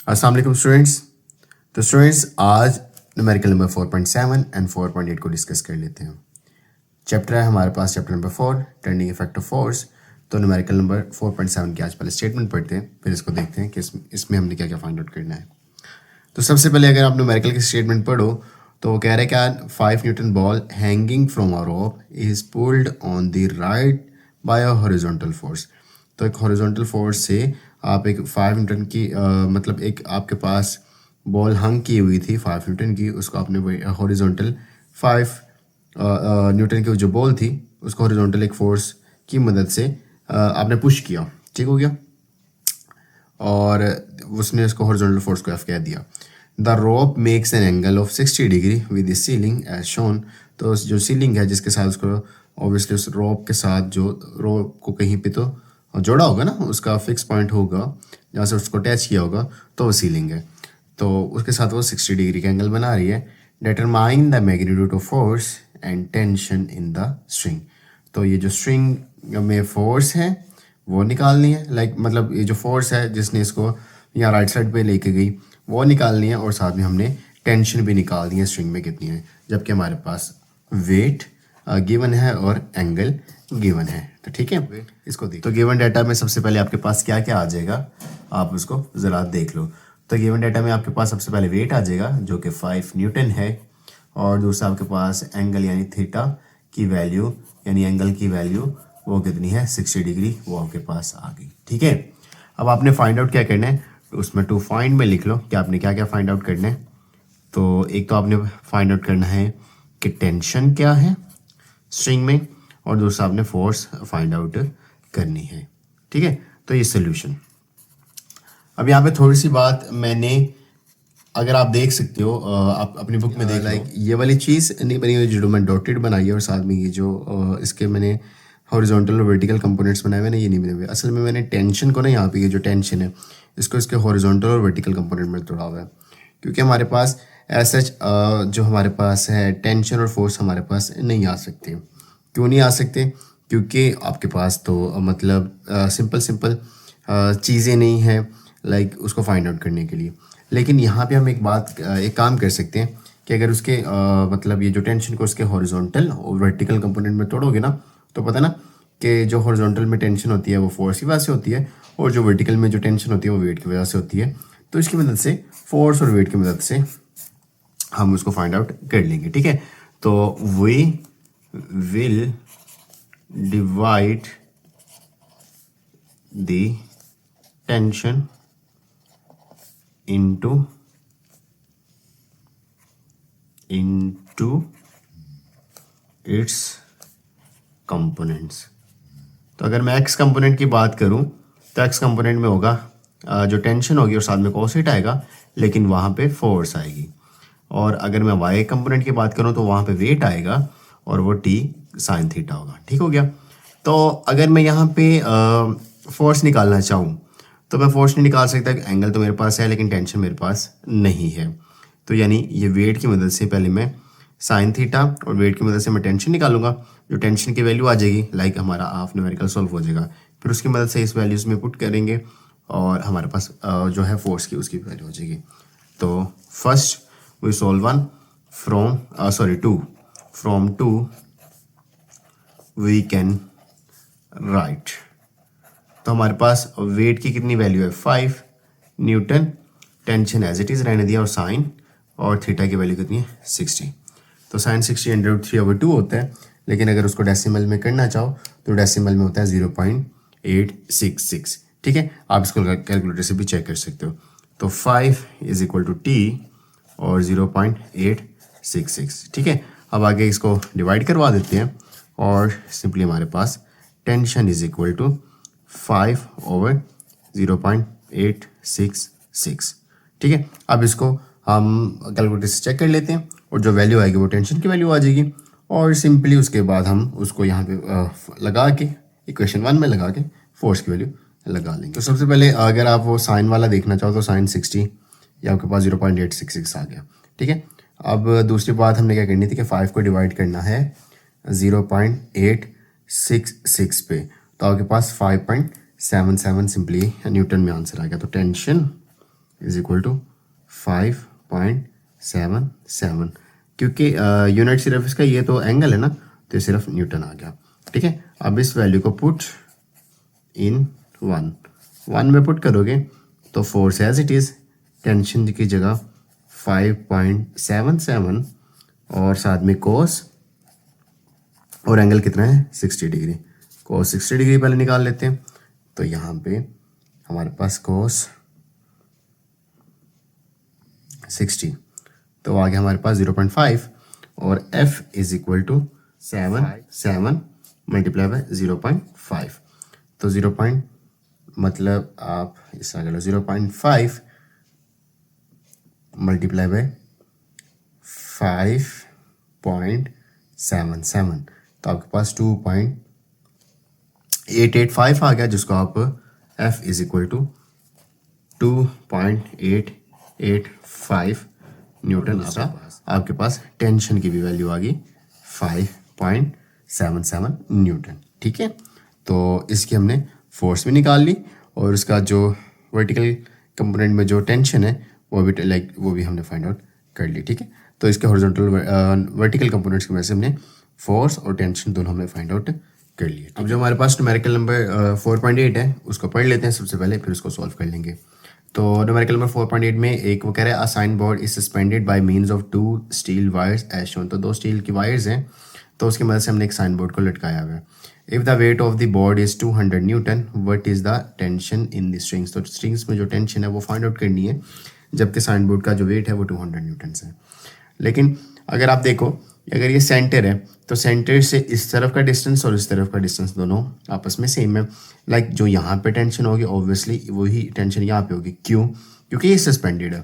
अस्सलाम वालेकुम स्टूडेंट्स। तो स्टूडेंट्स आज न्यूमेरिकल नंबर 4.7 एंड 4.8 को डिस्कस कर लेते हैं। चैप्टर है हमारे पास chapter number 4 turning effect of force. तो न्यूमेरिकल नंबर 4.7 की आज पहले स्टेटमेंट पढ़ते हैं, फिर इसको देखते हैं कि इसमें हमने क्या क्या फाइंड आउट करना है। तो सबसे पहले अगर आप न्यूमेरिकल की स्टेटमेंट पढ़ो तो वो कह रहा है कि 5 newton ball hanging from a rope is pulled on the right by a horizontal force. तो एक हॉरिजॉन्टल फोर्स से आप एक 5 न्यूटन की मतलब एक आपके पास बॉल हंग की हुई थी 5 न्यूटन की, उसको आपने वही हॉरिजॉन्टल 5 न्यूटन की जो बॉल थी उसको हॉरिजॉन्टल एक फोर्स की मदद से आपने पुश किया, ठीक हो गया, और उसने उसको हॉरिजॉन्टल फोर्स को एफ कह दिया। The rope makes an angle of 60 degree with the ceiling as shown. तो जो सीलिंग है जिसके साथ उसको ऑब्वियसली उस रोप के साथ जो रोप को कहीं पे तो जोड़ा होगा ना, उसका फिक्स पॉइंट होगा जहाँ से उसको अटैच किया होगा, तो वो सीलिंग है। तो उसके साथ वो 60 डिग्री का एंगल बना रही है। Determine the magnitude of force and tension in the string. तो ये जो स्ट्रिंग में फोर्स है वो निकालनी है, मतलब ये जो फोर्स है जिसने इसको यहाँ राइट साइड पे लेके गई वो निकालनी है, और साथ में हमने टेंशन भी निकालनी है स्ट्रिंग में कितनी है, जबकि हमारे पास वेट गिवन है और एंगल गिवन है। तो ठीक है, इसको देख। तो गिवन डाटा में सबसे पहले आपके पास क्या क्या आ जाएगा, आप उसको ज़रा देख लो। तो गिवन डाटा में आपके पास सबसे पहले वेट आ जाएगा जो कि 5 न्यूटन है, और दूसरा आपके पास एंगल यानी थीटा की वैल्यू यानी एंगल की वैल्यू वो कितनी है 60 डिग्री, वो आपके पास आ गई। ठीक है, अब आपने फाइंड आउट क्या करना है, तो उसमें टू फाइंड में लिख लो कि आपने क्या क्या फाइंड आउट करना है। तो एक तो आपने फाइंड आउट करना है कि टेंशन क्या है स्ट्रिंग में, और दूसरा आपने फोर्स फाइंड आउट करनी है। ठीक है, तो ये सोल्यूशन। अब यहाँ पे थोड़ी सी बात मैंने, अगर आप देख सकते हो आप अपनी बुक में देख ये वाली चीज़ नहीं बनी हुई जो मैं डॉटेड बनाई है, और साथ में ये जो इसके मैंने हॉरिजॉन्टल और वर्टिकल कंपोनेंट्स बनाए हुए ना, ये नहीं बने हुए। असल में मैंने टेंशन को ना, यहाँ पे ये जो टेंशन है इसको इसके हॉरिजॉन्टल और वर्टिकल कंपोनेंट में तोड़ा हुआ है, क्योंकि हमारे पास ऐसा जो हमारे पास है टेंशन और फोर्स हमारे पास नहीं आ सकते। क्यों नहीं आ सकते? क्योंकि आपके पास तो मतलब सिंपल चीज़ें नहीं हैं उसको फाइंड आउट करने के लिए। लेकिन यहाँ पे हम एक काम कर सकते हैं कि अगर उसके मतलब ये जो टेंशन को उसके हॉरिजॉन्टल और वर्टिकल कंपोनेंट में तोड़ोगे ना, तो पता ना कि जो हॉरिजॉन्टल में टेंशन होती है वो फोर्स की वजह से होती है, और जो वर्टिकल में जो टेंशन होती है वो वेट की वजह से होती है। तो इसकी मदद से फोर्स और वेट की मदद से हम उसको फाइंड आउट कर लेंगे। ठीक है, तो we will divide the tension into its components। तो अगर मैं x कंपोनेंट की बात करूं तो x कंपोनेंट में होगा जो टेंशन होगी और साथ में कोसेट आएगा, लेकिन वहाँ पे फोर्स आएगी। और अगर मैं y कंपोनेंट की बात करूं तो वहाँ पे वेट आएगा और वो t साइन थीटा होगा। ठीक हो गया। तो अगर मैं यहाँ पे फोर्स निकालना चाहूँ तो मैं फोर्स नहीं निकाल सकता, एंगल तो मेरे पास है लेकिन टेंशन मेरे पास नहीं है। तो यानी ये वेट की मदद से पहले मैं साइन थीटा और वेट की मदद से मैं टेंशन निकालूंगा। जो टेंशन की वैल्यू आ जाएगी हमारा हाफ न्यूमेरिकल सॉल्व हो जाएगा। फिर उसकी मदद से इस वैल्यूज़ में पुट करेंगे और हमारे पास जो है फोर्स की उसकी वैल्यू हो जाएगी। तो first we solve one from two we can write. तो हमारे पास वेट की कितनी वैल्यू है 5 newton, tension as it is रहने दिया, और साइन और थीटा की वैल्यू कितनी है 60। तो साइन 60 √3/2 होता है, लेकिन अगर उसको डेसिमल में करना चाहो तो डेसिमल में होता है 0.866। ठीक है, आप इसको कैलकुलेटर से भी चेक कर सकते हो। तो 5 = t और 0.866। ठीक है, अब आगे इसको डिवाइड करवा देते हैं और सिंपली हमारे पास टेंशन = 5/0.866। ठीक है, अब इसको हम कैलकुलेटर से चेक कर लेते हैं और जो वैल्यू आएगी वो टेंशन की वैल्यू आ जाएगी, और सिंपली उसके बाद हम उसको यहाँ पे लगा के इक्वेशन 1 में लगा के फोर्स की वैल्यू लगा लेंगे। तो सबसे पहले अगर आप वो साइन वाला देखना चाहो तो साइन 60 या आपके पास 0.866 आ गया। ठीक है, अब दूसरी बात हमने क्या करनी थी कि 5 को डिवाइड करना है 0.866 पे, तो आपके पास 5.77 सिंपली न्यूटन में आंसर आ गया। तो टेंशन इज इक्वल टू 5.77, क्योंकि यूनिट सिर्फ इसका ये तो एंगल है ना, तो सिर्फ न्यूटन आ गया। ठीक है, अब इस वैल्यू को पुट इन 1 में पुट करोगे तो force as it is, tension की जगह 5.77 और साथ में कोस, और एंगल कितना है 60 डिग्री। कोस 60 डिग्री पहले निकाल लेते हैं, तो यहाँ पे हमारे पास कोस 60, तो आगे हमारे पास 0.5 और f is equal to 7 multiply by 0.5, तो 0. मतलब आप इस आगे लो 0.5 मल्टीप्लाई बाय 5.77, तो आपके पास 2.885 आ गया, जिसको आप f is equal to 2.885 newton आपके पास टेंशन की भी वैल्यू आ गई 5.77 न्यूटन। ठीक है, तो इसकी हमने फोर्स भी निकाल ली और उसका जो वर्टिकल कंपोनेंट में जो टेंशन है वो भी हमने फाइंड आउट कर ली। ठीक है, तो इसके हॉरिजॉन्टल वर्टिकल कंपोनेंट्स की वजह से हमने फोर्स और टेंशन दोनों हमने फाइंड आउट कर लिए। अब जो हमारे पास न्यूमेरिकल नंबर 4.8 है उसको पढ़ लेते हैं सबसे पहले, फिर उसको सॉल्व कर लेंगे। तो न्यूमेरिकल नंबर 4.8 में एक वो कह रहा है a sign board is suspended by means of 2 steel wires as shown, तो 2 स्टील की वायर्स हैं, तो उसकी मदद से हमने एक साइन बोर्ड को लटकाया हुआ है। If the weight of the board is 200 Newton, what is the tension in the strings, तो स्ट्रिंग्स में जो टेंशन है वो फाइंड आउट करनी है, जबकि साइन बोर्ड का जो वेट है वो 200 न्यूटन है। लेकिन अगर आप देखो, अगर ये सेंटर है तो सेंटर से इस तरफ का डिस्टेंस और इस तरफ का डिस्टेंस दोनों आपस में सेम है। लाइक जो यहाँ पे टेंशन होगी ऑब्वियसली वही टेंशन यहाँ पे होगी। क्यों? क्योंकि ये सस्पेंडेड है।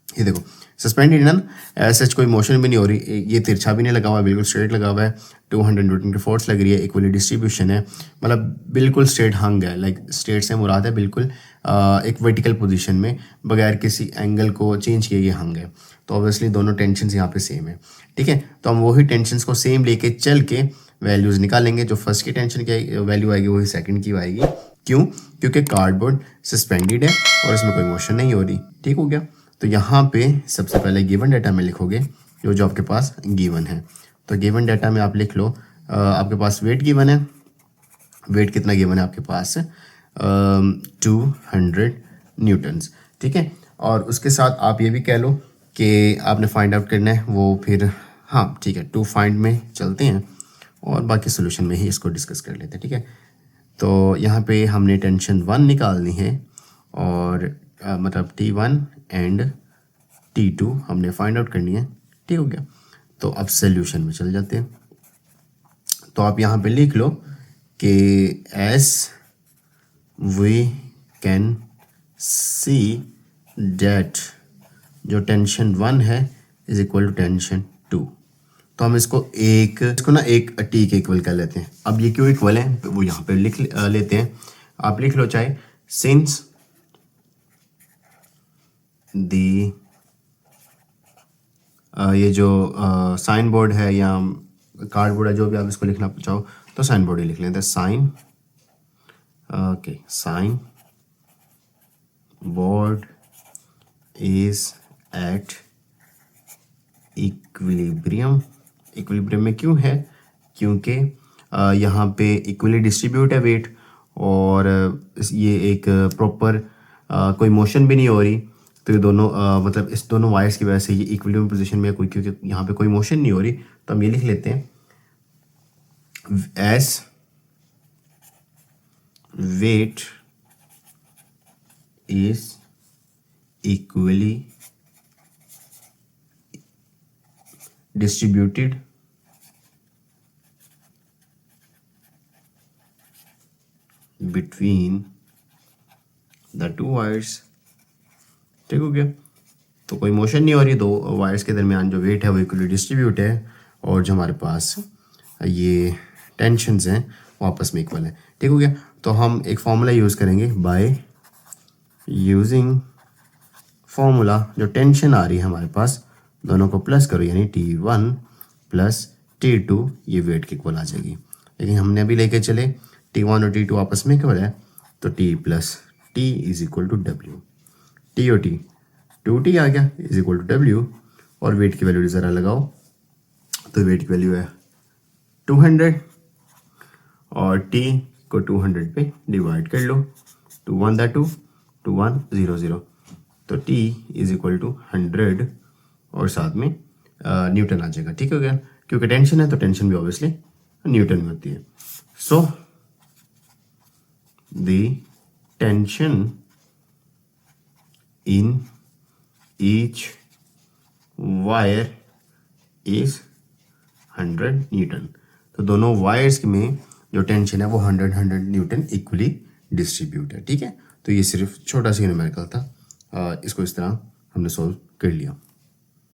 ये देखो सस्पेंडेड है ना, ऐसा कोई मोशन भी नहीं हो रही, ये तिरछा भी नहीं लगा हुआ है, बिल्कुल स्ट्रेट लगा हुआ है। 200 न्यूटन की फोर्स लग रही है, इक्वली डिस्ट्रीब्यूशन है, मतलब बिल्कुल स्ट्रेट हंग है। लाइक स्ट्रेट से मुराद है बिल्कुल एक वर्टिकल पोजीशन में बगैर किसी एंगल को चेंज किए ये हंग है। तो ऑब्वियसली दोनों टेंशन यहाँ पे सेम है। ठीक है, तो हम वही टेंशन को सेम लेके चल के वैल्यूज़ निकालेंगे। जो फर्स्ट की टेंशन की वैल्यू आएगी वही सेकंड की आएगी। क्यों? क्योंकि कार्डबोर्ड सस्पेंडेड है और इसमें कोई मोशन नहीं हो रही। ठीक हो गया, तो यहाँ पे सबसे पहले गिवन डाटा में लिखोगे जो आपके पास गिवन है। तो गिवन डाटा में आप लिख लो आपके पास वेट गिवन है। वेट कितना गिवन है आपके पास? 200 न्यूटन्स। ठीक है, और उसके साथ आप ये भी कह लो कि आपने फाइंड आउट करना है वो फिर, हाँ ठीक है, 2 फाइंड में चलते हैं और बाकी सोल्यूशन में ही इसको डिस्कस कर लेते हैं। ठीक है, तो यहाँ पे हमने टेंशन 1 निकालनी है और मतलब T1 एंड T2 हमने फाइंड आउट करनी है। ठीक हो गया, तो अब सोल्यूशन में चल जाते हैं। तो आप यहाँ पे लिख लो कि as we can see that जो टेंशन 1 है इज इक्वल टू टेंशन 2, तो हम इसको ना एक टी के इक्वल कर लेते हैं। अब ये क्यों इक्वल है वो यहाँ पे लिख लेते हैं। आप लिख लो चाहे सिंस दी ये जो साइन बोर्ड है या कार्डबोर्ड है, जो भी आप इसको लिखना चाहो तो साइन बोर्ड ही लिख लेते हैं। Sign okay, sign board is at equilibrium. Equilibrium में क्यों है? क्योंकि यहाँ पे इक्वली डिस्ट्रीब्यूट है वेट और ये एक प्रॉपर कोई मोशन भी नहीं हो रही, तो ये दोनों मतलब इस दोनों वायर्स की वजह से ये इक्विलिब्रियम पोजीशन में है कोई, क्योंकि यहाँ पे कोई मोशन नहीं हो रही। तो हम ये लिख लेते हैं as weight is equally distributed between the 2 wires. ठीक हो गया, तो कोई मोशन नहीं हो रही, 2 वायर्स के दरमियान जो वेट है वो इक्वली डिस्ट्रीब्यूट है और जो हमारे पास ये टेंशन्स हैं वो आपस में इक्वल है। ठीक हो गया, तो हम एक फार्मूला यूज़ करेंगे। बाय यूजिंग फार्मूला जो टेंशन आ रही है हमारे पास दोनों को प्लस करो, यानी T1 प्लस T2 ये वेट के इक्वल आ जाएगी। लेकिन हमने अभी लेके चले T1 और T2 आपस में इक्वल है, तो T plus T is equal to W। T O T 2T आ गया इज इक्वल टू डब्ल्यू, और वेट की वैल्यू ज़रा लगाओ, तो वेट की वैल्यू है 200 और t को 200 पे डिवाइड कर लो, 2 1 2 2 1 0 0, तो t इज इक्वल टू 100 और साथ में न्यूटन आ जाएगा। ठीक हो गया, क्योंकि टेंशन है तो टेंशन भी ऑब्वियसली न्यूटन में होती है। So the tension in each wire is 100 Newton. तो दोनों वायर्स में जो टेंशन है वो 100 न्यूटन इक्वली डिस्ट्रीब्यूट है। ठीक है, तो ये सिर्फ छोटा सा न्यूमेरिकल था, इसको इस तरह हमने सॉल्व कर लिया।